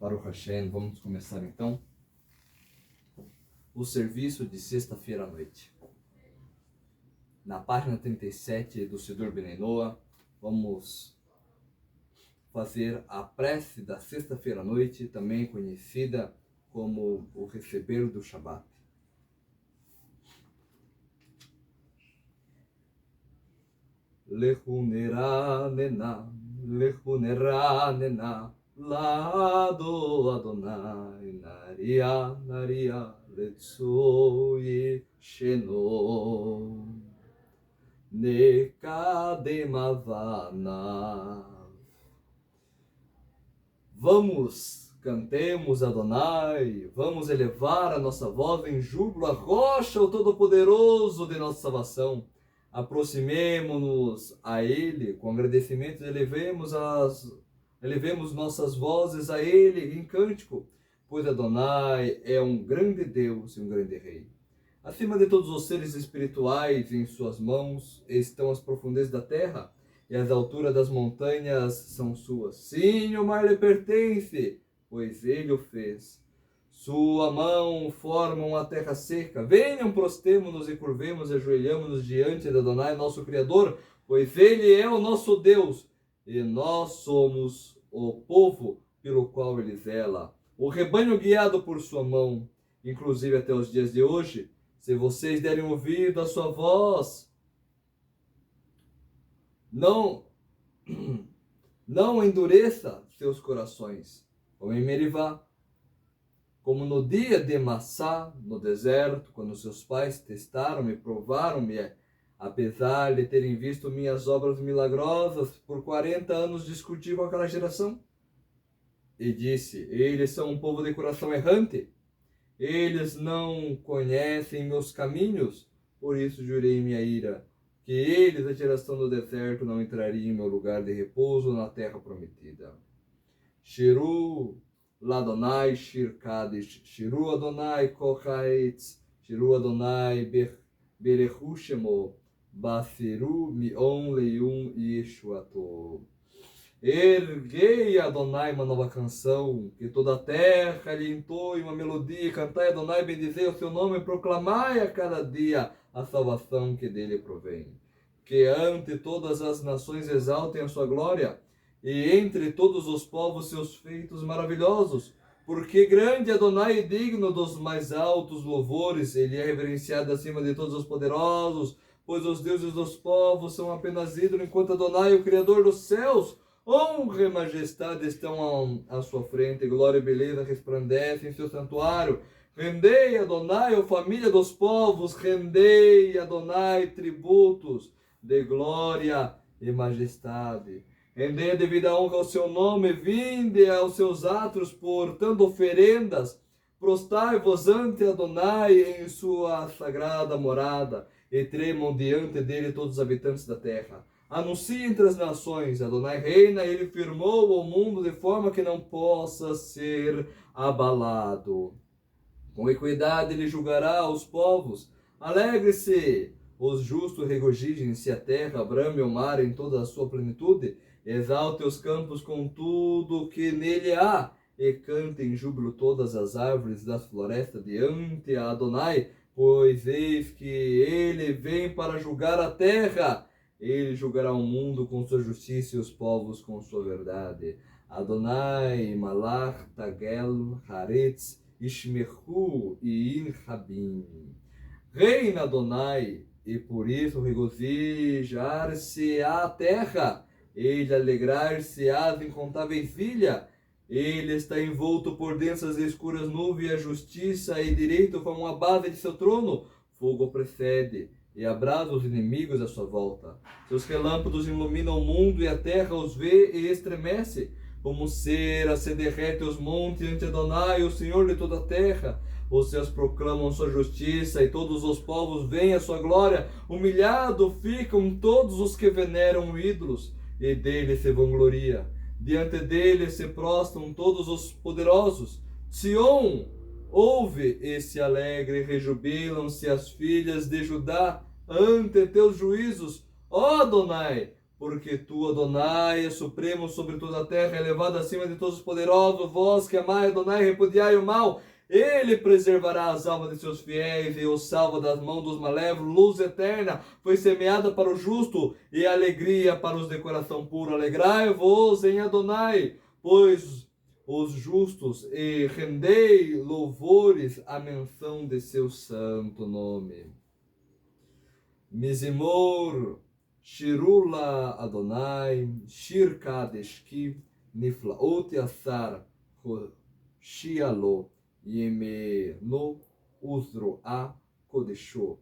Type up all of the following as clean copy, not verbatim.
Baruch Hashem, vamos começar então o serviço de sexta-feira à noite. Na página 37 do Siddur Bnei Noah, vamos fazer a prece da sexta-feira à noite, também conhecida como o receber do Shabat. Lechu neranena, Lado Adonai, Naria, Letsoi Sheno, Nekademavana. Vamos, cantemos Adonai, vamos elevar a nossa voz em júbilo, a rocha, o Todo-Poderoso de nossa salvação. Aproximemo-nos a Ele com agradecimento, elevemos nossas vozes a Ele em cântico, pois Adonai é um grande Deus e um grande Rei. Acima de todos os seres espirituais, em suas mãos estão as profundezas da terra, e as alturas das montanhas são suas. Sim, o mar lhe pertence, pois Ele o fez. Sua mão formam a terra seca. Venham, prostemo-nos e curvemos e ajoelhamos-nos diante de Adonai, nosso Criador, pois Ele é o nosso Deus, e nós somos o povo pelo qual Ele zela. O rebanho guiado por sua mão, inclusive até os dias de hoje. Se vocês derem ouvido à sua voz, não endureça seus corações, como em Merivá, como no dia de Massá, no deserto, quando seus pais testaram-me, provaram-me, apesar de terem visto minhas obras milagrosas, por 40 anos discuti com aquela geração. E disse, eles são um povo de coração errante, eles não conhecem meus caminhos, por isso jurei minha ira, que eles, a geração do deserto, não entrariam em meu lugar de repouso na terra prometida. Shiru Ladonai Shir Kadesh, Shiru Adonai Kochaetz, Shiru Adonai Berechu Shemo, Baseru Mion Leium Yeshuato. Erguei Adonai uma nova canção, que toda a terra lhe entoe uma melodia, cantai Adonai, bendizei o seu nome, proclamai a cada dia a salvação que dele provém. Que ante todas as nações exaltem a sua glória, e entre todos os povos seus feitos maravilhosos, porque grande Adonai e digno dos mais altos louvores, ele é reverenciado acima de todos os poderosos, pois os deuses dos povos são apenas ídolos, enquanto Adonai, o Criador dos céus, honra e majestade estão à sua frente, glória e beleza resplandecem em seu santuário. Rendei Adonai, ó família dos povos, rendei Adonai tributos de glória e majestade. Rendei a devida honra ao seu nome, vinde aos seus atos, portando oferendas. Prostai-vos ante Adonai em sua sagrada morada, e tremam diante dele todos os habitantes da terra. Anuncie entre as nações, Adonai reina, ele firmou o mundo de forma que não possa ser abalado. Com equidade ele julgará os povos. Alegre-se, os justos regozijem-se a terra, brame o mar em toda a sua plenitude, exalte os campos com tudo que nele há, e cante em júbilo todas as árvores das florestas diante a Adonai, pois eis que ele vem para julgar a terra. Ele julgará o mundo com sua justiça e os povos com sua verdade. Adonai, Malach, Tagel, Haretz, Ishmechu e Inhabim. Reina Adonai, e por isso regozijar-se a terra, ele alegrar-se-á as incontáveis ilhas. Ele está envolto por densas e escuras nuvens, e a justiça e direito formam a base de seu trono. Fogo precede e abrasa os inimigos à sua volta. Seus relâmpagos iluminam o mundo, e a terra os vê e estremece. Como cera se derrete os montes ante Adonai, o Senhor de toda a terra. Os céus proclamam sua justiça, e todos os povos veem a sua glória. Humilhado ficam todos os que veneram ídolos, e dele se vangloria. Diante dele se prostram todos os poderosos. Sião ouve e se alegre, rejubilam-se as filhas de Judá ante teus juízos, ó Adonai, porque tu, Adonai, és supremo sobre toda a terra, elevado acima de todos os poderosos, vós que amai Adonai, repudiai o mal, ele preservará as almas de seus fiéis e os salva das mãos dos malévolos. Luz eterna foi semeada para o justo e alegria para os de coração puro. Alegrai-vos em Adonai, pois os justos, e rendei louvores à menção de seu santo nome. Mizimor, Shirula Adonai, Shir Kadeshki, Niflaot Asar, Shialo, Yeme no Uzroa Kodesho,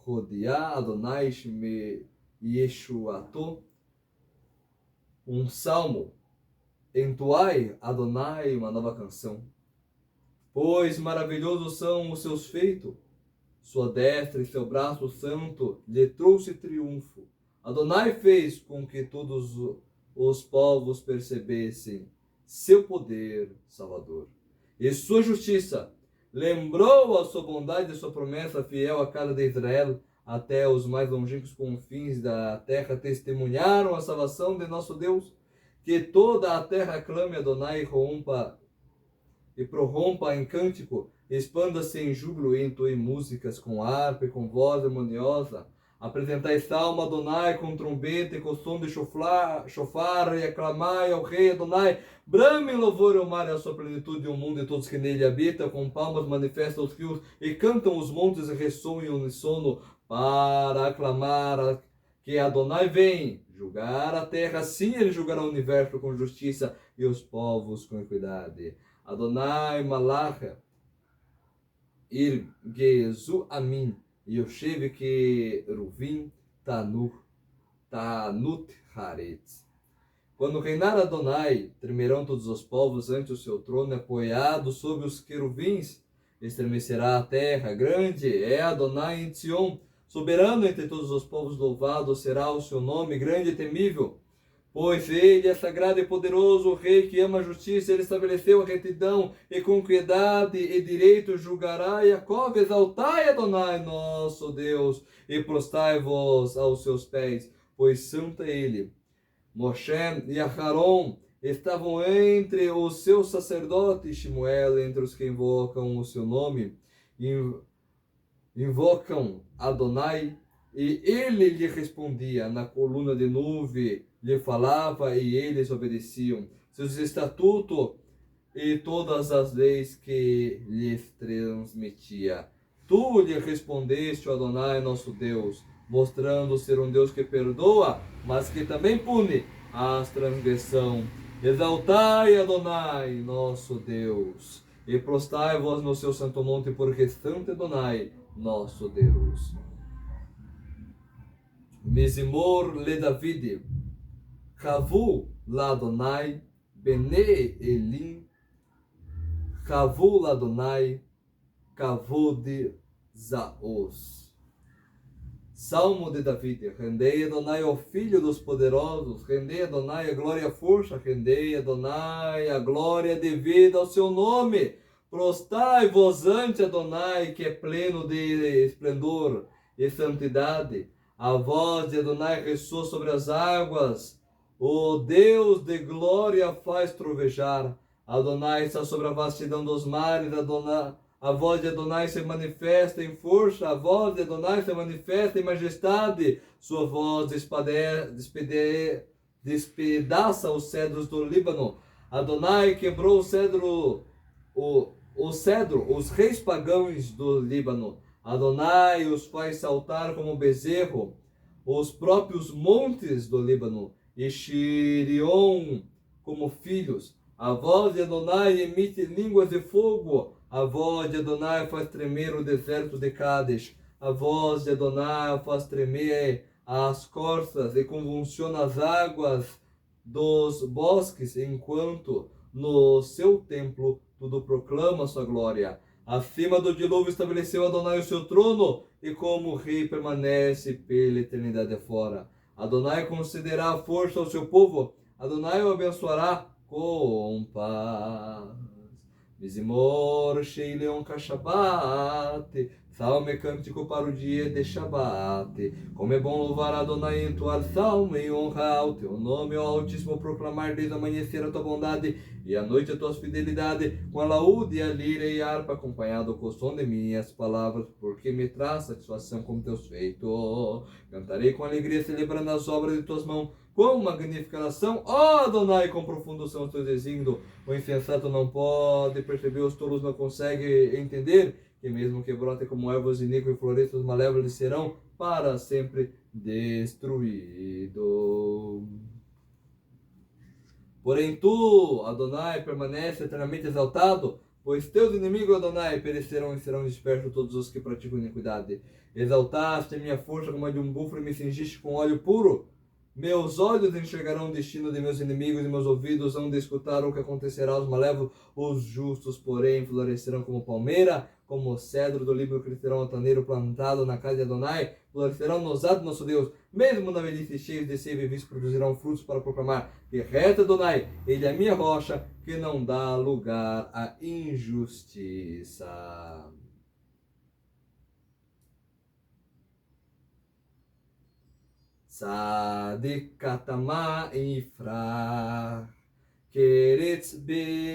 Rodia Adonai Shme Yeshuato. Um salmo. Entoai, Adonai, uma nova canção. Pois maravilhosos são os seus feitos. Sua destra e seu braço santo lhe trouxe triunfo. Adonai fez com que todos os povos percebessem seu poder salvador. E sua justiça lembrou a sua bondade e sua promessa fiel à casa de Israel. Até os mais longínquos confins da terra testemunharam a salvação de nosso Deus. Que toda a terra clame Adonai e prorrompa em cântico, expanda-se em júbilo e entoe músicas com harpa e com voz harmoniosa. Apresentai salmo a Adonai com trombeta e com som de chofar e aclamai ao rei Adonai. Brame em louvor ao mar e a sua plenitude, o mundo e todos que nele habitam. Com palmas manifestam os rios e cantam os montes e ressoam em uníssono para aclamar que Adonai vem julgar a terra. Assim ele julgará o universo com justiça e os povos com equidade. Adonai Malach Irgezu Amin Yoshev Keruvim Tanut Haretz. Quando reinar Adonai, tremerão todos os povos ante o seu trono, apoiado sobre os queruvins. Estremecerá a terra, grande é Adonai em Sion, soberano entre todos os povos, louvado será o seu nome, grande e temível. Pois ele é sagrado e poderoso, o rei que ama a justiça, ele estabeleceu a retidão, e com equidade e direito julgará Jacob. Exaltai Adonai, nosso Deus, e prostai-vos aos seus pés, pois santo é ele. Moshe e Aharon estavam entre os seus sacerdotes, Shmuel entre os que invocam o seu nome, invocam Adonai, e ele lhe respondia. Na coluna de nuvem lhe falava e eles obedeciam. Seus estatutos e todas as leis que lhes transmitia. Tu lhe respondeste, Adonai, nosso Deus, mostrando ser um Deus que perdoa, mas que também pune as transgressão. Exaltai Adonai, nosso Deus, e prostai-vos no seu santo monte, porque santo é Adonai, nosso Deus. Mizimor le David, Kavu la Adonai, Bene Elim, Kavu la Adonai, Kavod Zaos. Salmo de David. Rendei Adonai ao Filho dos poderosos, rendei Adonai a glória e a força, rendei Adonai a glória devida ao seu nome. Prostai-vos ante Adonai, que é pleno de esplendor e santidade. A voz de Adonai ressoa sobre as águas. O Deus de glória faz trovejar. Adonai está sobre a vastidão dos mares. A voz de Adonai se manifesta em força. A voz de Adonai se manifesta em majestade. Sua voz despedaça os cedros do Líbano. Adonai quebrou o cedro, os reis pagãos do Líbano. Adonai os faz saltar como bezerro, os próprios montes do Líbano, e Shirion como filhos. A voz de Adonai emite línguas de fogo. A voz de Adonai faz tremer o deserto de Cádiz. A voz de Adonai faz tremer as corças e convulsiona as águas dos bosques, enquanto no seu templo tudo proclama sua glória. Acima do dilúvio estabeleceu Adonai o seu trono, e como rei permanece pela eternidade afora. Adonai concederá a força ao seu povo. Adonai o abençoará com paz. Mizimor Sheileon Kashabat, Salmo cântico para o dia de Shabat. Como é bom louvar Adonai, entoar salmo e honrar ao teu nome, ó Altíssimo, proclamar desde o amanhecer a tua bondade e à noite a tua fidelidade, com a laúde, a lira e a harpa, acompanhado com o som de minhas palavras, porque me traz satisfação com teus feitos. Cantarei com alegria, celebrando as obras de tuas mãos, com magnífica nação, ó Adonai, com profundo são os teus desígnios. O insensato não pode perceber, os tolos não conseguem entender, que mesmo que brote como ervas iníquas e floresças malévolas serão para sempre destruídos. Porém tu, Adonai, permanece eternamente exaltado, pois teus inimigos, Adonai, perecerão e serão dispersos todos os que praticam iniquidade. Exaltaste minha força como a de um búfalo e me cingiste com óleo puro. Meus olhos enxergarão o destino de meus inimigos e meus ouvidos hão de escutar o que acontecerá aos malévolos. Os justos, porém, florescerão como palmeira, como o cedro do Líbano crescerão altaneiro plantado na casa de Adonai, florescerão nos atos do nosso Deus. Mesmo na velhice cheios de seiva e vício produzirão frutos para proclamar que reto Adonai, ele é a minha rocha, que não dá lugar à injustiça. Tzadik katama ifrach, keretz belevanon.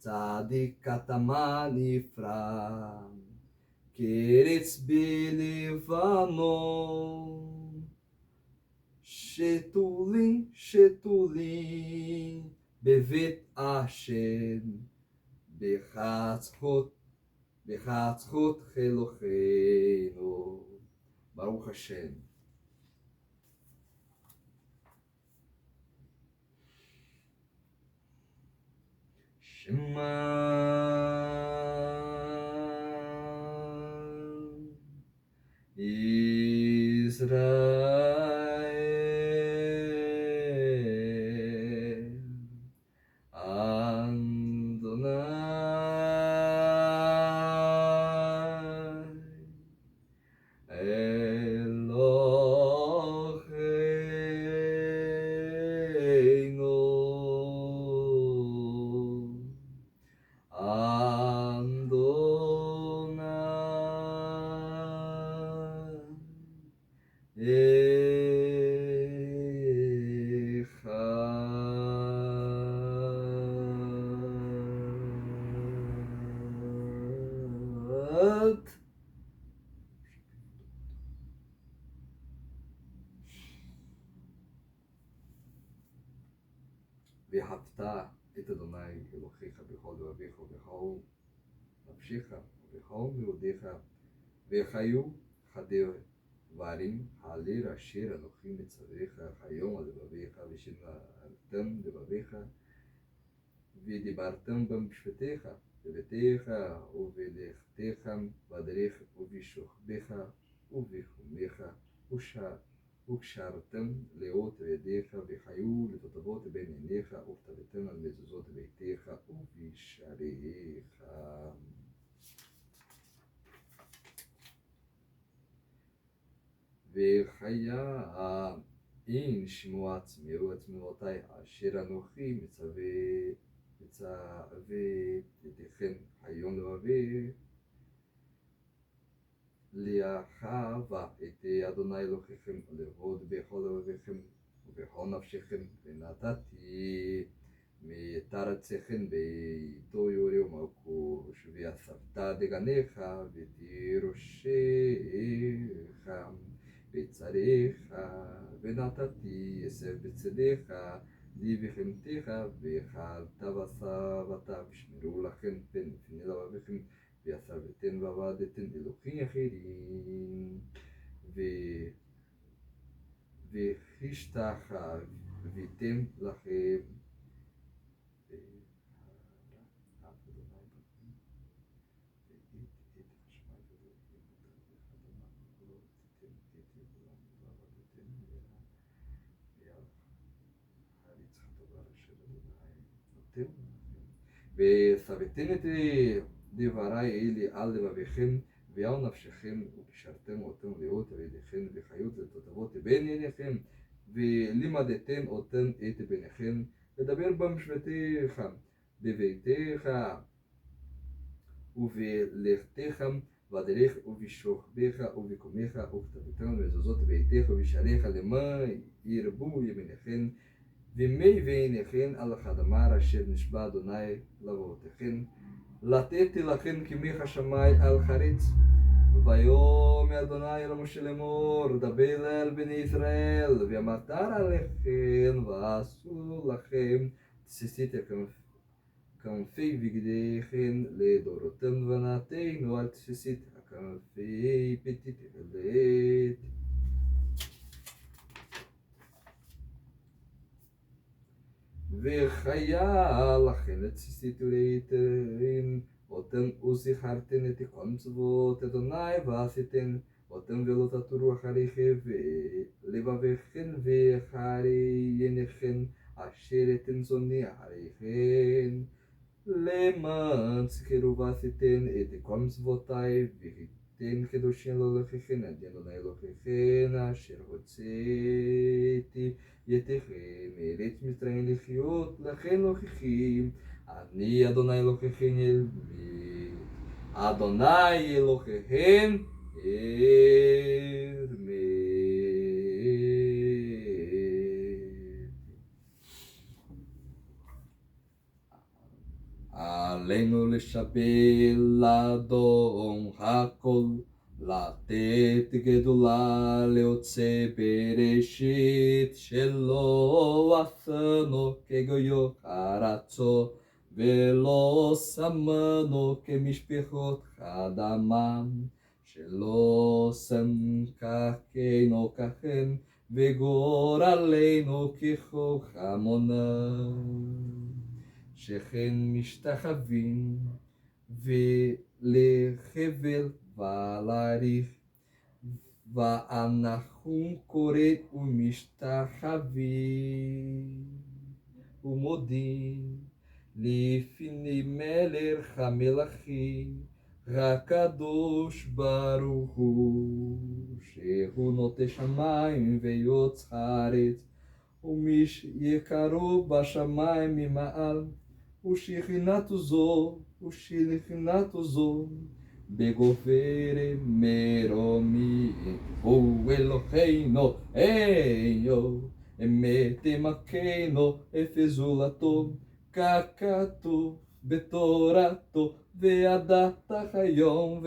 Tzadik katama ifrach, keretz belevanon. Shetulim, shetulim, bevet Hashem, bechatzchot Eloheinu. Baruch Hashem. Shema Israel, Adonai Eloheinu, Adonai Echad. ואהבת את אדוני אלוהיך בכל לבביך ובכל נפשך ובכל מאודיך, וחיו הדברים האלה אשר אנוכי מצווך היום על לבביך, ושמרתם לבביך ודיברתם במשפטיך בביתך ובלכתך בדרך ובשוכבך ובחומך וקשרתם לאות ידיך, וחיו לטוטבות בין עיניך, וכתבתם על מזוזות ביתך ובשעריך. וחיה אין שמוע עצמאותי אשר אנוכי מצווה ידיכם היום לבבי, לאהבה את אדוני אלוהיכם ולעבוד בכל לבביכם ובכל נפשכם, ונתתי מארצכם בעתו יורה ומלכוש, ואספת דגניך ותירושך בצריך, ונתתי יסף בצדיך לי וחמתך, ואכלת ושבעת, ושמרו לכם פן לפני לבביכם, ועשרתם ועבדתם אלוהים אחרים, והשתחוויתם לכם. ושבתם את דברי אלה על לבביכם ועל נפשכם, וקשרתם אותם לאות על ידיכם, וחיות לתותבות בין עיניכם, ולימדתם אותם את בניכם, לדבר במשפטיך, בביתך ובלכתך, בדרך ובשוכבך ובקומך, וכתבתם במזוזות ביתך ובשעריך, למען ירבו ימיניכם ומי ועיניכם על החדמר אשר נשבע אדוני לאבותיכם, לתת לכם כמך השמיים על חרץ. ויאמר אדוני אל משה לאמור, דבר אל בני ישראל, ואמרת עליכם, ועשו לכם ציצית כנפי בגדיכם לדורותם, ונתנו על ציצית הכנפי פתית תכלת. וחיה לכם את ציצית וראיתם אותם וזכרתם את כל מצוות אדוני ועשיתם אותם, ולא תטורו אחריכם ולבביכם ואחרי עיניכם אשר אתם שונאים אחריכם, למען תזכרו ועשיתם את כל מצוותיי והייתם קדושים לאלוהיכם, אני אדוני אלוהיכם אשר הוצאתי יתכם מארץ מצרים לחיות לכם אלוהיכם, אני אדוני אלוהיכם אדוני אלוהיכם עלינו לשבל לאדון הכל, לתת גדולה ליוצא בראשית, שלא עשנו כגויו ארצו, ולא שמנו כמשפחות אדמה, שלא שם כחנו כחן, וגורלנו כחוכמונה, שכן משתחווים ולחבל ולריך, ואנחנו קוראים ומשתחווים ומודים לפני מלך המלכים, הקדוש ברוך הוא, שהוא נוטה שמיים ויוצר ארץ, ומי יקרו בשמיים ממעל, ושכינתו זו בגופר מרומי, הוא אלוהינו איו, אמת תמכנו אפזולתו, ככתוב בתורתו, וידעת היום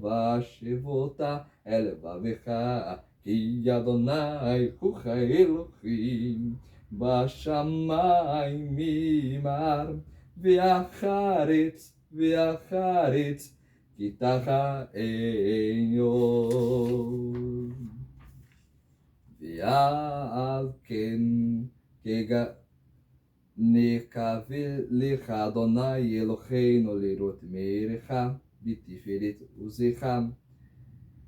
והשבותה אל לבביך, כי אדוני הוא האלוהים בשמיים ממעל, והחרץ כי תחתינו. ועל כן נקווה לך אדוני אלוהינו לראות מאירך בתפארת עוזך,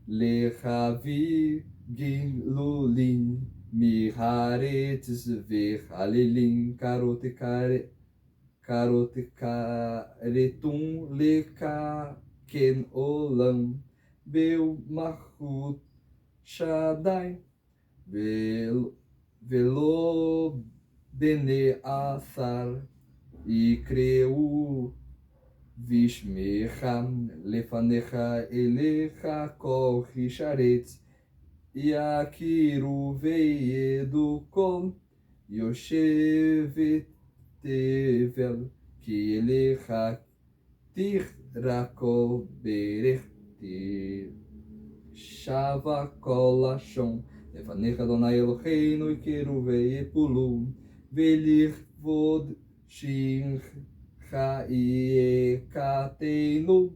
להביא גילולים מהארץ וחלילים קרות כרתום לך כן עולם במלכות שדי, ולא בני עשר יקראו בשמך לפניך, אליך כל איש ארץ יכירו וידעו כל יושבת תבל, כי אליך תחרקו ברך תשבע כל לשון, לפניך אדוני אלוהינו יכירו ויפולו, ולכבוד שמך יקתנו,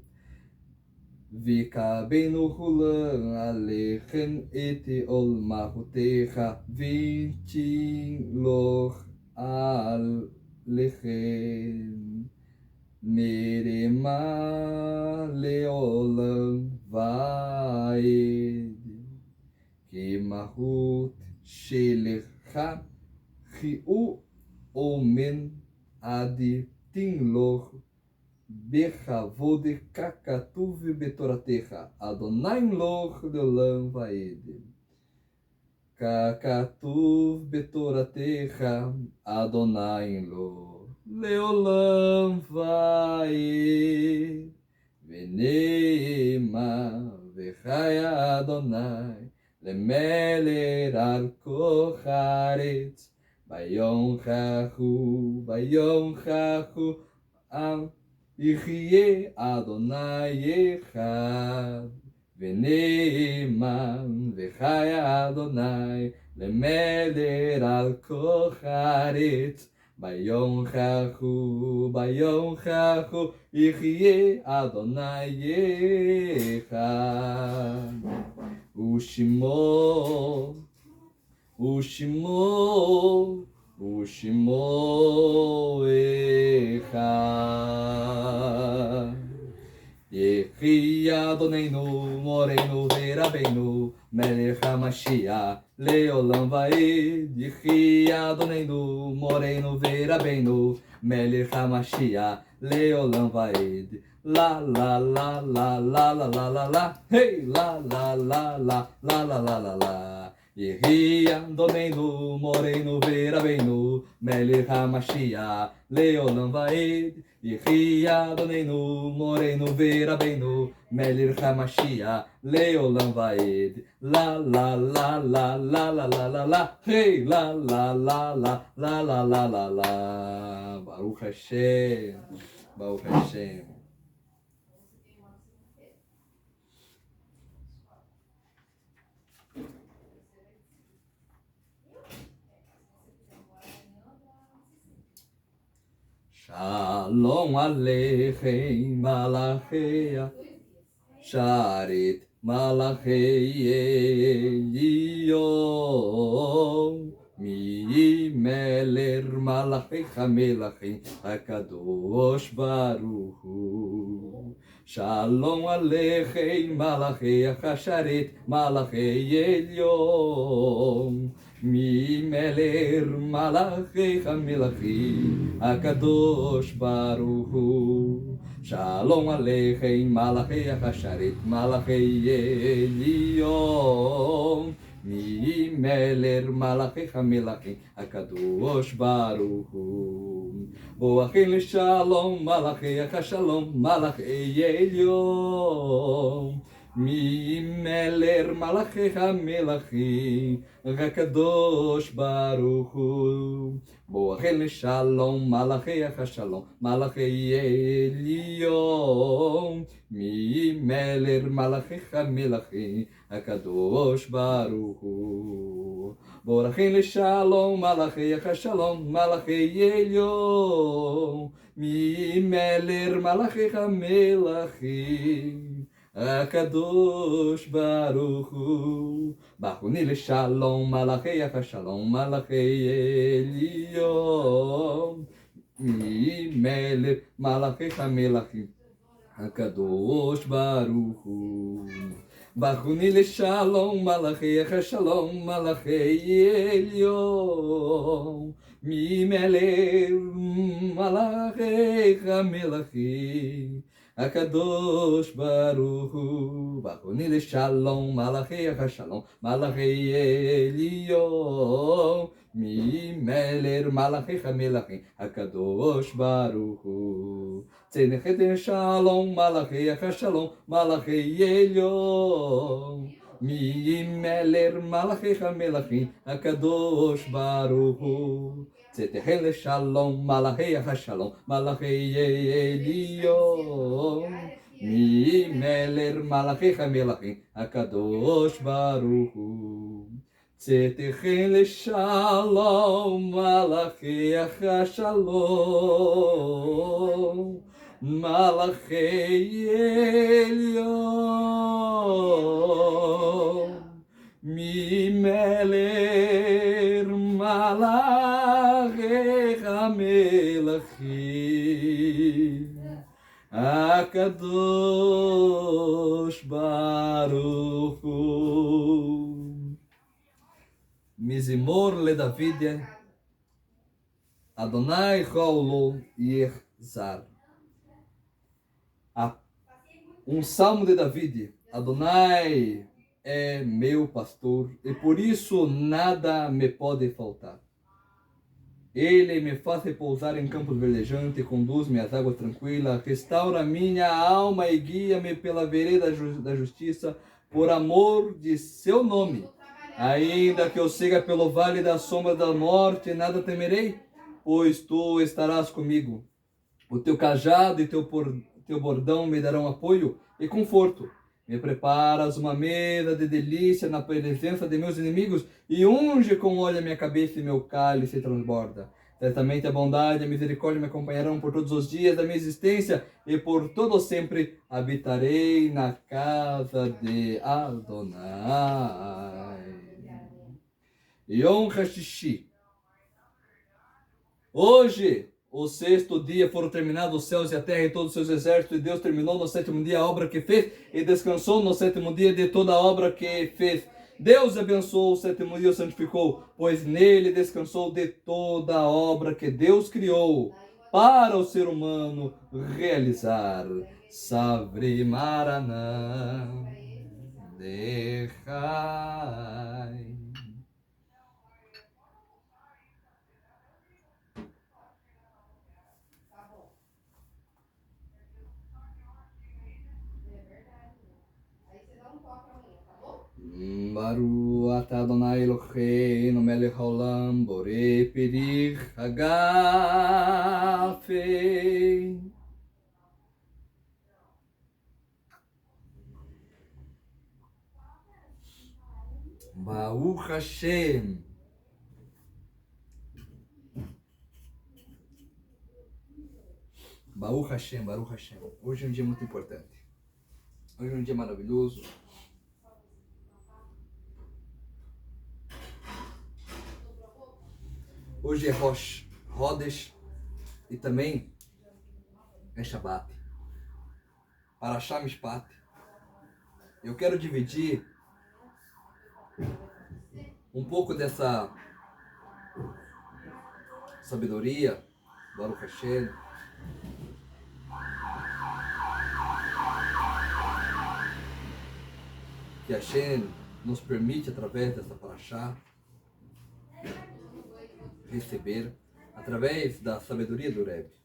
ויקבנו כולם עליכם את עול מלכותך, ותמלוך עליכם מרמה לעולם ועד, כי מלכות שלך חיו אומן עד תמלוך בכבוד ככתוב בתורתך, אדוני מלוך לעולם ועד. ככתוב בתורתך, אדוני מלוך לעולם ועד. ונאמר וחי אדוני למלך על כוח הארץ. ביום חכו יחיה אדוני אחד. ונאמר וחי אדוני למלך על כוח הארץ. ביום חכו יחיה אדוני אחד. ושמו אחד. יחי אדוננו מורנו ורבנו מלך המשיח לעולם ועד. יחי אדוננו מורנו ורבנו מלך המשיח לעולם ועד. לה לה לה לה לה לה לה לה לה היי לה לה לה לה לה לה לה לה לה. יחי אדוננו מורנו ורבנו מלך המשיח לעולם ועד. יחי אדוננו מורנו ורבנו מלך המשיח לעולם ועד. לה לה לה לה לה לה לה לה לה היי לה לה לה לה לה לה לה לה לה. ברוך השם, ברוך השם. שלום עליכם מלאכי שרת מלאכי עליון. מי מלך מלאכיך מלכים הקדוש ברוך הוא. שלום עליכם מלאכי שרת מלאכי עליון. ממלך מלאכיך מלכים הקדוש ברוך הוא. שלום עליכם מלאכי השרת מלאכי עליון. ממלך מלאכיך מלכים הקדוש ברוך הוא. בואכם לשלום מלאכי השלום מלאכי עליון. ממלך מלאכיך מלכים הקדוש ברוך הוא. בואכם לשלום מלאכי השלום מלאכי עליון. ממלך מלאכיך מלכים הקדוש ברוך הוא. בואכם לשלום מלאכי השלום מלאכי עליון. ממלך מלאכיך מלכים הקדוש ברוך הוא. ברכוני לשלום מלאכי השלום מלאכי עליון. ממלך מלאכיך מלכים הקדוש ברוך הוא. ברכוני לשלום מלאכי השלום מלאכי עליון. ממלך מלאכיך מלכים הקדוש ברוך הוא. ברכוני לשלום מלאכי השלום מלאכי עליון. ממלך מלאכיך מלכים הקדוש ברוך הוא. צנחתם שלום מלאכי השלום מלאכי עליון. ממלך מלאכיך מלכים הקדוש ברוך הוא. צאתכם לשלום מלאכי השלום מלאכי עליון. ממלך מלאכיך מלכים הקדוש ברוך הוא. צאתכם לשלום מלאכי השלום מלאכי עליון. ממלך מלאכיך מלכים הקדוש ברוך הוא. מזמור לדוד, אדוני חולו יחזר. Um salmo de David: Adonai é meu pastor, e por isso nada me pode faltar. Ele me faz repousar em campos verdejantes, conduz-me às águas tranquilas, restaura minha alma e guia-me pela vereda da justiça, por amor de seu nome. Ainda que eu siga pelo vale da sombra da morte, nada temerei, pois tu estarás comigo. O teu cajado e teu bordão me darão apoio e conforto. Me preparas uma mesa de delícia na presença de meus inimigos e unge com óleo a minha cabeça e meu cálice transborda. Certamente a bondade e a misericórdia me acompanharão por todos os dias da minha existência e por todo sempre habitarei na casa de Adonai. Yom HaShishi. Hoje, o sexto dia, foram terminados os céus e a terra e todos os seus exércitos, e Deus terminou no sétimo dia a obra que fez, e descansou no sétimo dia de toda a obra que fez. Deus abençoou o sétimo dia e o santificou, pois nele descansou de toda a obra que Deus criou para o ser humano realizar. Savri Maranã Dechai. Baru atah Adonai Eloheinu melech haolam borei pirich hagafei. Baruch Hashem. Baruch Hashem, Baruch Hashem. Hoje é um dia muito importante. Hoje é um dia maravilhoso. Hoje é Rosh Hodesh e também é Shabbat. Parashah Mishpat. Eu quero dividir um pouco dessa sabedoria, Baruch Hashem, que Hashem nos permite, através dessa Parashah, receber, através da sabedoria do Rebbe.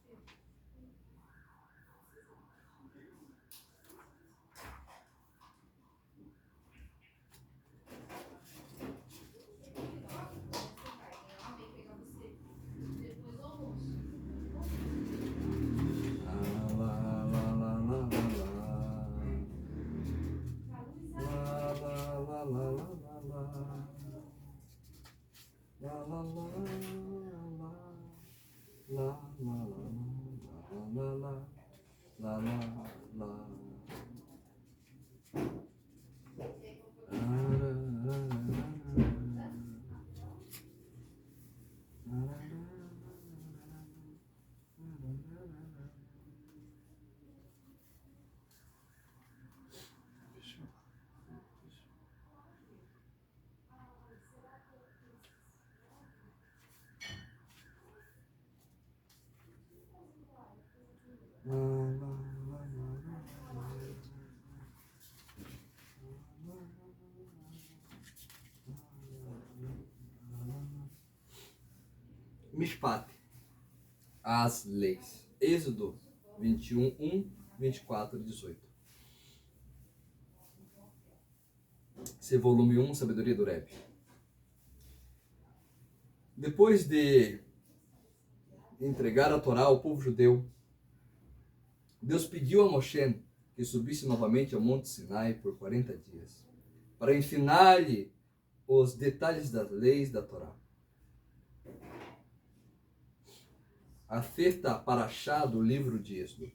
Mishpat, as leis. Êxodo 21, 1, 24 e 18. Esse é volume 1, Sabedoria do Rebbe. Depois de entregar a Torá ao povo judeu, Deus pediu a Moshe que subisse novamente ao Monte Sinai por 40 dias, para ensinar-lhe os detalhes das leis da Torá. A sexta parashá do livro de Êxodo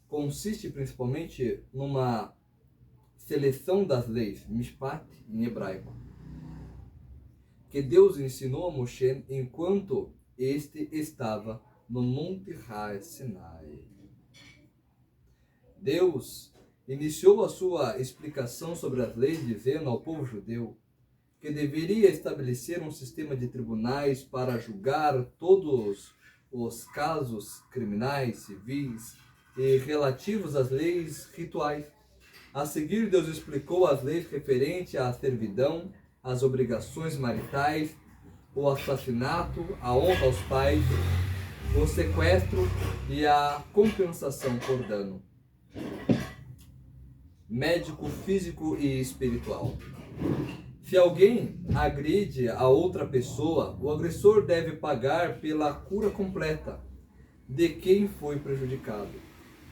consiste principalmente numa seleção das leis, Mishpat em hebraico, que Deus ensinou a Moshe enquanto este estava no Monte Sinai. Deus iniciou a sua explicação sobre as leis dizendo ao povo judeu que deveria estabelecer um sistema de tribunais para julgar todos os casos criminais, civis e relativos às leis rituais. A seguir, Deus explicou as leis referentes à servidão, às obrigações maritais, o assassinato, a honra aos pais, o sequestro e a compensação por dano. Médico, físico e espiritual. Se alguém agride a outra pessoa, o agressor deve pagar pela cura completa de quem foi prejudicado.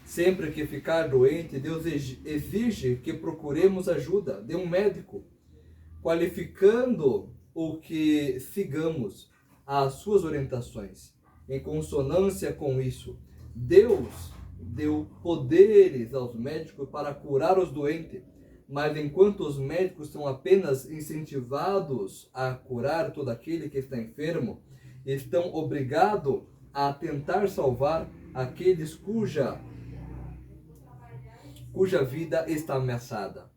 Sempre que ficar doente, Deus exige que procuremos ajuda de um médico, qualificando o que sigamos as suas orientações. Em consonância com isso, Deus deu poderes aos médicos para curar os doentes, mas enquanto os médicos são apenas incentivados a curar todo aquele que está enfermo, estão obrigados a tentar salvar aqueles cuja vida está ameaçada.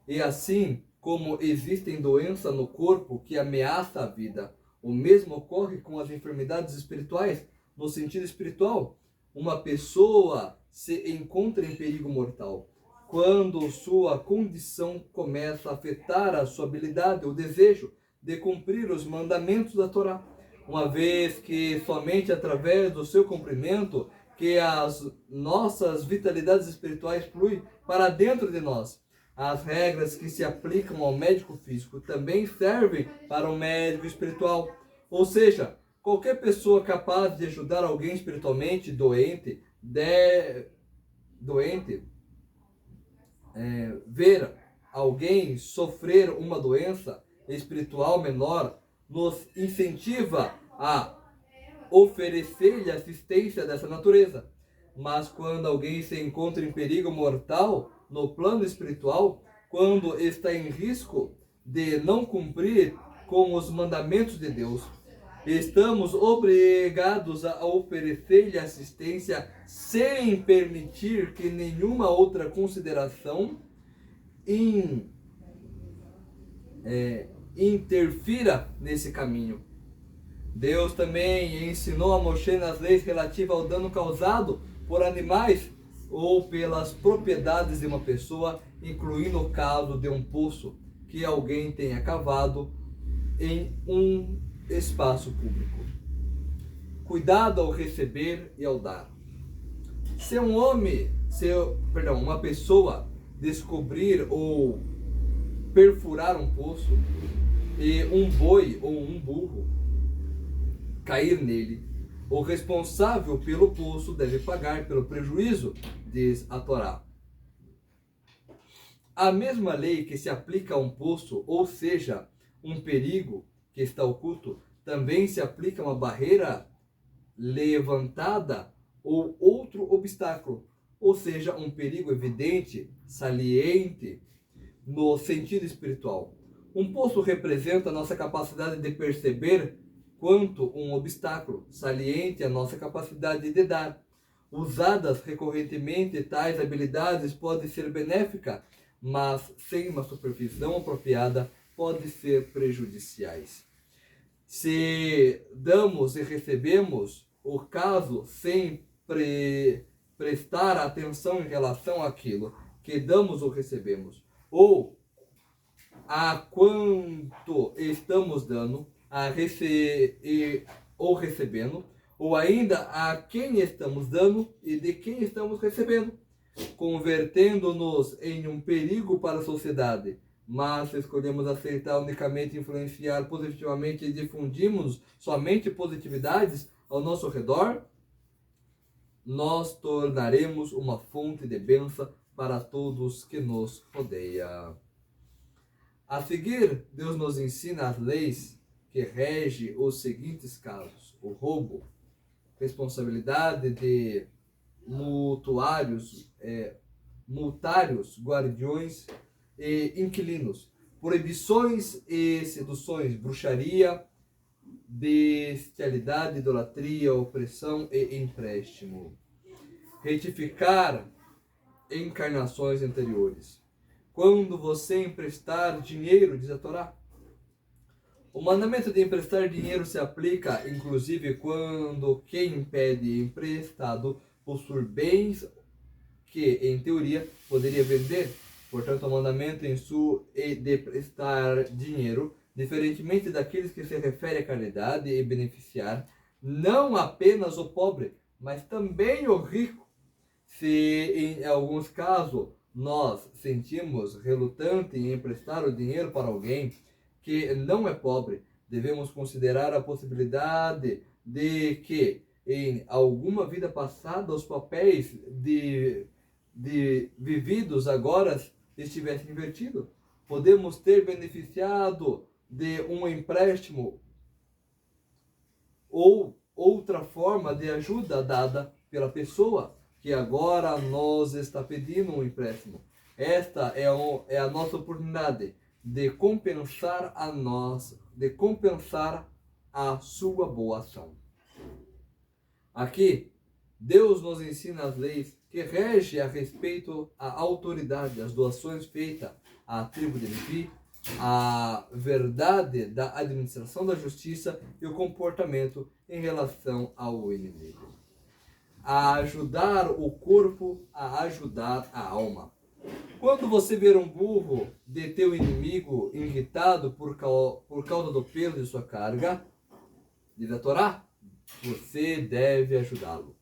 E assim como existem doenças no corpo que ameaçam a vida, o mesmo ocorre com as enfermidades espirituais. No sentido espiritual, uma pessoa se encontra em perigo mortal quando sua condição começa a afetar a sua habilidade, o desejo de cumprir os mandamentos da Torá, uma vez que somente através do seu cumprimento que as nossas vitalidades espirituais fluem para dentro de nós. As regras que se aplicam ao médico físico também servem para o médico espiritual. Ou seja, qualquer pessoa capaz de ajudar alguém espiritualmente doente, ver alguém sofrer uma doença espiritual menor, nos incentiva a oferecer-lhe assistência dessa natureza. Mas quando alguém se encontra em perigo mortal no plano espiritual, quando está em risco de não cumprir com os mandamentos de Deus, estamos obrigados a oferecer-lhe assistência sem permitir que nenhuma outra consideração interfira nesse caminho. Deus também ensinou a Moshe nas leis relativas ao dano causado por animais ou pelas propriedades de uma pessoa, incluindo o caso de um poço que alguém tenha cavado em um espaço público. Cuidado ao receber e ao dar. Se uma pessoa descobrir ou perfurar um poço e um boi ou um burro cair nele, o responsável pelo poço deve pagar pelo prejuízo, diz a Torá. A mesma lei que se aplica a um poço, ou seja, um perigo que está oculto, também se aplica a uma barreira levantada ou outro obstáculo, ou seja, um perigo evidente, saliente, no sentido espiritual. Um poço representa a nossa capacidade de perceber quanto um obstáculo, saliente a nossa capacidade de dar. Usadas recorrentemente, tais habilidades podem ser benéficas, mas sem uma supervisão apropriada, podem ser prejudiciais. Se damos e recebemos o caso sem prestar atenção em relação àquilo que damos ou recebemos, ou a quanto estamos dando, ou recebendo, ou ainda a quem estamos dando e de quem estamos recebendo, convertendo-nos em um perigo para a sociedade. Mas se escolhemos aceitar unicamente influenciar positivamente e difundimos somente positividades ao nosso redor, nós tornaremos uma fonte de bênção para todos que nos rodeiam. A seguir, Deus nos ensina as leis que regem os seguintes casos: o roubo, responsabilidade de multários, guardiões e inquilinos, proibições e seduções, bruxaria, bestialidade, idolatria, opressão e empréstimo. Retificar encarnações anteriores. Quando você emprestar dinheiro, diz a Torá. O mandamento de emprestar dinheiro se aplica, inclusive, quando quem pede emprestado possui bens que, em teoria, poderia vender. Portanto, o mandamento em su é de prestar dinheiro, diferentemente daqueles que se refere à caridade e beneficiar, não apenas o pobre, mas também o rico. Se em alguns casos nós sentimos relutante em emprestar o dinheiro para alguém que não é pobre, devemos considerar a possibilidade de que em alguma vida passada os papéis de vividos agora estivessem invertidos. Podemos ter beneficiado de um empréstimo ou outra forma de ajuda dada pela pessoa que agora nos está pedindo um empréstimo. Esta é a nossa oportunidade de compensar a sua boa ação. Aqui, Deus nos ensina as leis que regem a respeito à autoridade, as doações feitas à tribo de Levi, a verdade da administração da justiça e o comportamento em relação ao inimigo. A ajudar o corpo, a ajudar a alma. Quando você ver um burro de teu inimigo irritado por causa do peso de sua carga, diz a Torá, você deve ajudá-lo.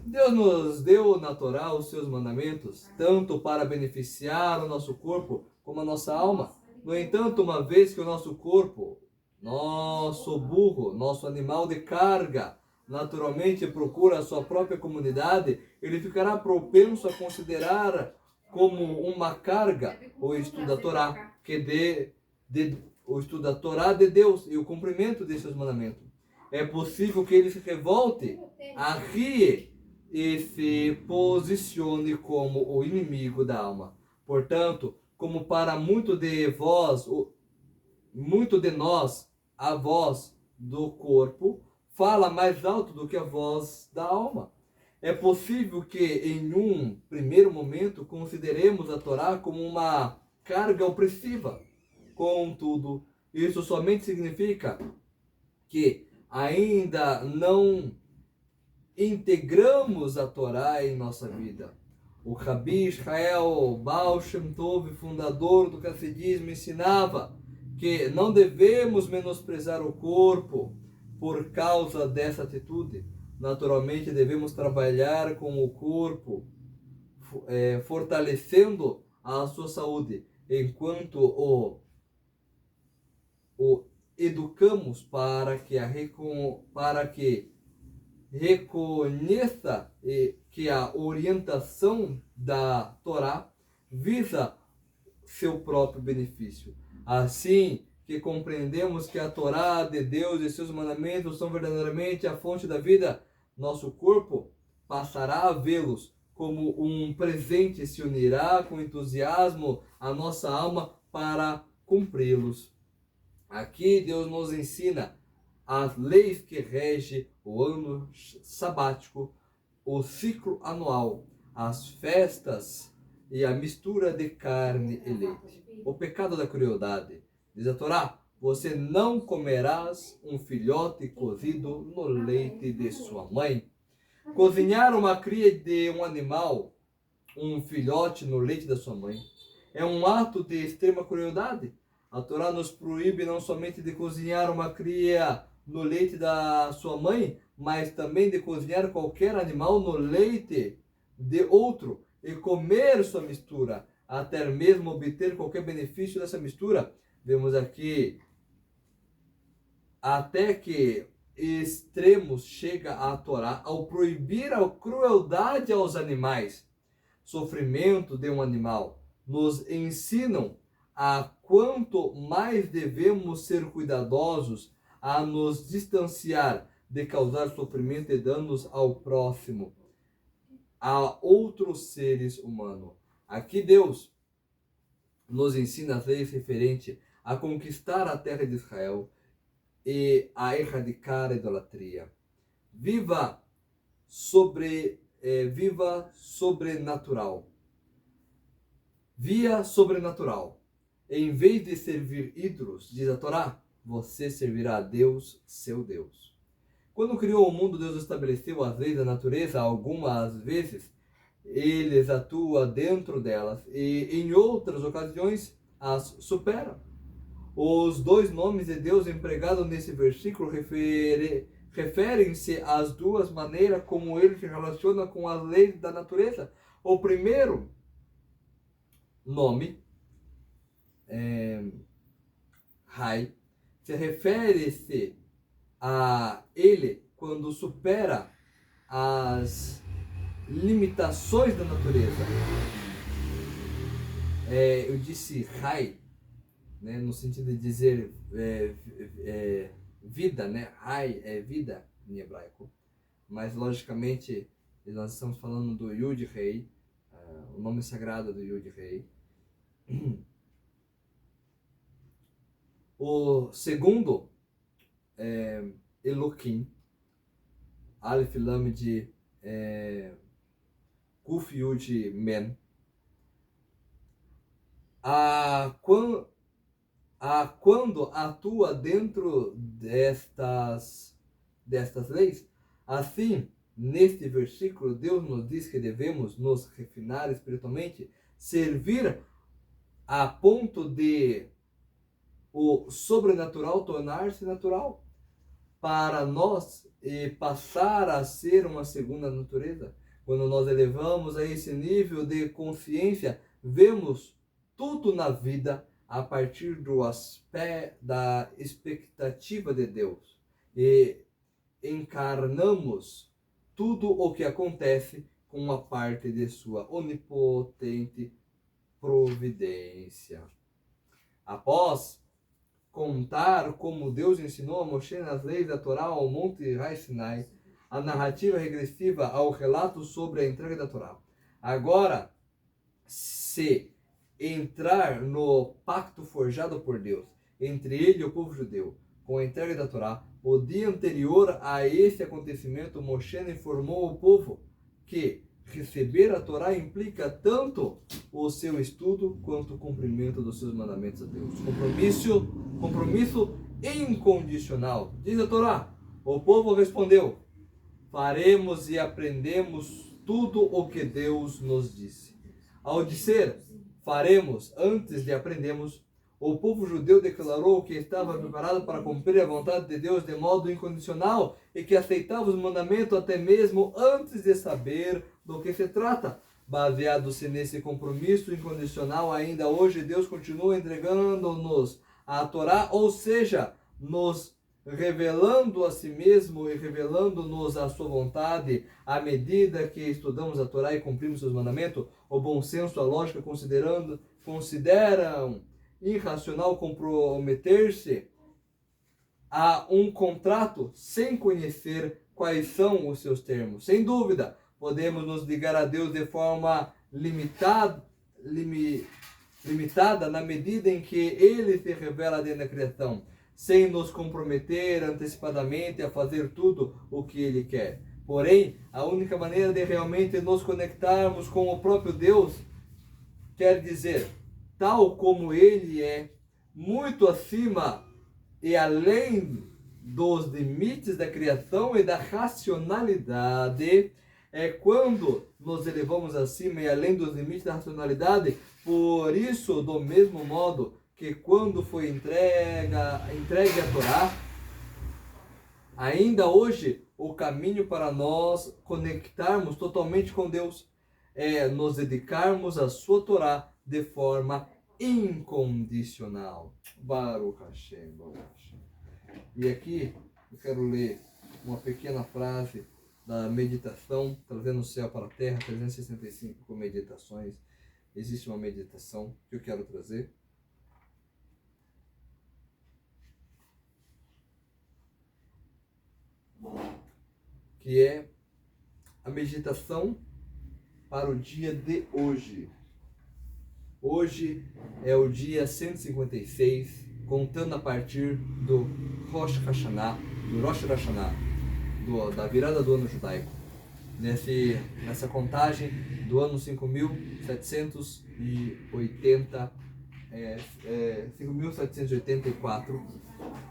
Deus nos deu na Torá os seus mandamentos, tanto para beneficiar o nosso corpo como a nossa alma. No entanto, uma vez que o nosso corpo, nosso burro, nosso animal de carga, naturalmente procura a sua própria comunidade, ele ficará propenso a considerar como uma carga o estudo da Torá, o estudo da Torá de Deus e o cumprimento de seus mandamentos. É possível que ele se revolte, arrie e se posicione como o inimigo da alma. Portanto, como para muito de nós, a voz do corpo fala mais alto do que a voz da alma. É possível que em um primeiro momento consideremos a Torá como uma carga opressiva. Contudo, isso somente significa que ainda não integramos a Torá em nossa vida. O Rabi Israel Baal Shem Tov, fundador do Hassidismo, ensinava que não devemos menosprezar o corpo por causa dessa atitude. Naturalmente, devemos trabalhar com o corpo, fortalecendo a sua saúde, enquanto o educamos para que reconheça que a orientação da Torá visa seu próprio benefício. Assim que compreendemos que a Torá de Deus e seus mandamentos são verdadeiramente a fonte da vida, nosso corpo passará a vê-los como um presente e se unirá com entusiasmo à nossa alma para cumpri-los. Aqui Deus nos ensina as leis que regem o ano sabático, o ciclo anual, as festas e a mistura de carne e leite. O pecado da crueldade. Diz a Torá, você não comerás um filhote cozido no leite de sua mãe. Cozinhar uma cria de um animal, um filhote no leite da sua mãe, é um ato de extrema crueldade. A Torá nos proíbe não somente de cozinhar uma cria no leite da sua mãe, mas também de cozinhar qualquer animal no leite de outro e comer sua mistura, até mesmo obter qualquer benefício dessa mistura. Vemos aqui até que extremos chega a Torá ao proibir a crueldade aos animais. Sofrimento de um animal nos ensinam a quanto mais devemos ser cuidadosos a nos distanciar de causar sofrimento e danos ao próximo, a outros seres humanos. Aqui Deus nos ensina as leis referentes a conquistar a terra de Israel e a erradicar a idolatria. Viva sobrenatural. Via sobrenatural. Em vez de servir ídolos, diz a Torá, você servirá a Deus, seu Deus. Quando criou o mundo, Deus estabeleceu as leis da natureza algumas vezes eles atuam dentro delas e em outras ocasiões as supera. Os dois nomes de Deus empregados nesse versículo referem-se às duas maneiras como ele se relaciona com as leis da natureza. O primeiro nome, Rai, se refere-se a ele quando supera as limitações da natureza. Eu disse Rai, né, no sentido de dizer vida, né? Rai é vida em hebraico, mas logicamente nós estamos falando do Yud Rei, o nome sagrado do Yud Rei. O segundo é Elohim, Aleph Lamed Kuf Yud Men. Quando atua dentro destas leis, assim, neste versículo, Deus nos diz que devemos nos refinar espiritualmente, servir a ponto de o sobrenatural tornar-se natural para nós e passar a ser uma segunda natureza. Quando nós elevamos a esse nível de consciência, vemos tudo na vida a partir do aspecto da expectativa de Deus e encarnamos tudo o que acontece com uma parte de sua onipotente providência. Após contar como Deus ensinou a Moshe nas leis da Torá ao Monte Har Sinai, a narrativa regressiva ao relato sobre a entrega da Torá. Agora, se entrar no pacto forjado por Deus entre ele e o povo judeu com a entrega da Torá, o dia anterior a esse acontecimento, Moshe informou o povo que receber a Torá implica tanto o seu estudo quanto o cumprimento dos seus mandamentos a Deus. Compromisso incondicional. Diz a Torá. O povo respondeu: faremos e aprendemos tudo o que Deus nos disse. Ao dizer faremos antes de aprendermos, o povo judeu declarou que estava preparado para cumprir a vontade de Deus de modo incondicional e que aceitava os mandamentos até mesmo antes de saber do que se trata. Baseado-se nesse compromisso incondicional, ainda hoje Deus continua entregando-nos a Torá, ou seja, nos revelando a si mesmo e revelando-nos a sua vontade à medida que estudamos a Torá e cumprimos seus mandamentos. O bom senso, a lógica consideram irracional comprometer-se a um contrato sem conhecer quais são os seus termos. Sem dúvida, podemos nos ligar a Deus de forma limitada na medida em que Ele se revela dentro da criação, sem nos comprometer antecipadamente a fazer tudo o que Ele quer. Porém, a única maneira de realmente nos conectarmos com o próprio Deus, quer dizer, tal como Ele é, muito acima e além dos limites da criação e da racionalidade, é quando nos elevamos acima e além dos limites da racionalidade. Por isso, do mesmo modo que quando foi entregue a Torá, ainda hoje o caminho para nós conectarmos totalmente com Deus é nos dedicarmos à sua Torá de forma incondicional. Baruch Hashem, Baruch Hashem. E aqui eu quero ler uma pequena frase da meditação, trazendo o céu para a terra, 365 meditações. Existe uma meditação que eu quero trazer. Que é a meditação para o dia de hoje. Hoje é o dia 156, contando a partir do Rosh Hashanah, da virada do ano judaico. Nessa contagem do ano 5.784,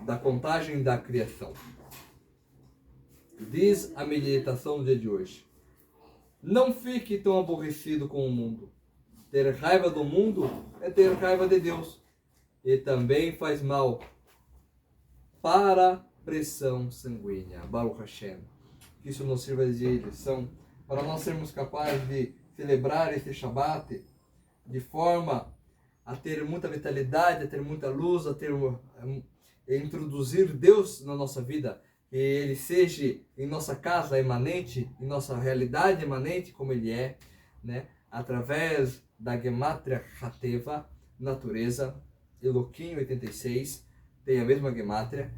da contagem da criação. Diz a meditação do dia de hoje: Não fique tão aborrecido com o mundo. Ter raiva do mundo é ter raiva de Deus. E também faz mal para a pressão sanguínea. Baruch Hashem. Que isso nos sirva de lição para nós sermos capazes de celebrar esse Shabat de forma a ter muita vitalidade, a ter muita luz, a introduzir Deus na nossa vida, que Ele seja em nossa casa imanente, em nossa realidade imanente, como Ele é, né? Através da Gematria Hateva, natureza, Eloquim 86, tem a mesma Gematria.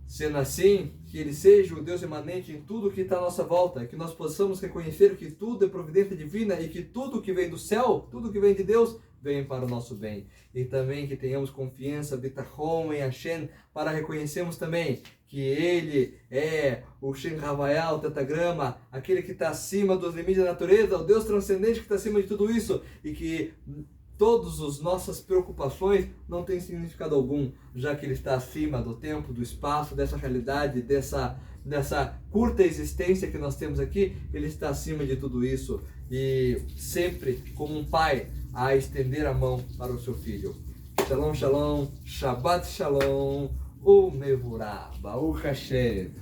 Sendo assim, que Ele seja o Deus imanente em tudo que está à nossa volta, que nós possamos reconhecer que tudo é providência divina e que tudo que vem do céu, tudo que vem de Deus, vem para o nosso bem. E também que tenhamos confiança, bitachon em Hashem, para reconhecermos também que Ele é o Shem Havaiah, o Tetagrama, aquele que está acima dos limites da natureza, o Deus transcendente que está acima de tudo isso, e que todas as nossas preocupações não têm significado algum, já que Ele está acima do tempo, do espaço, dessa realidade, dessa curta existência que nós temos aqui. Ele está acima de tudo isso e sempre como um pai a estender a mão para o seu filho. Shalom, shalom, Shabbat shalom, Umevurah, Baruch Hashem.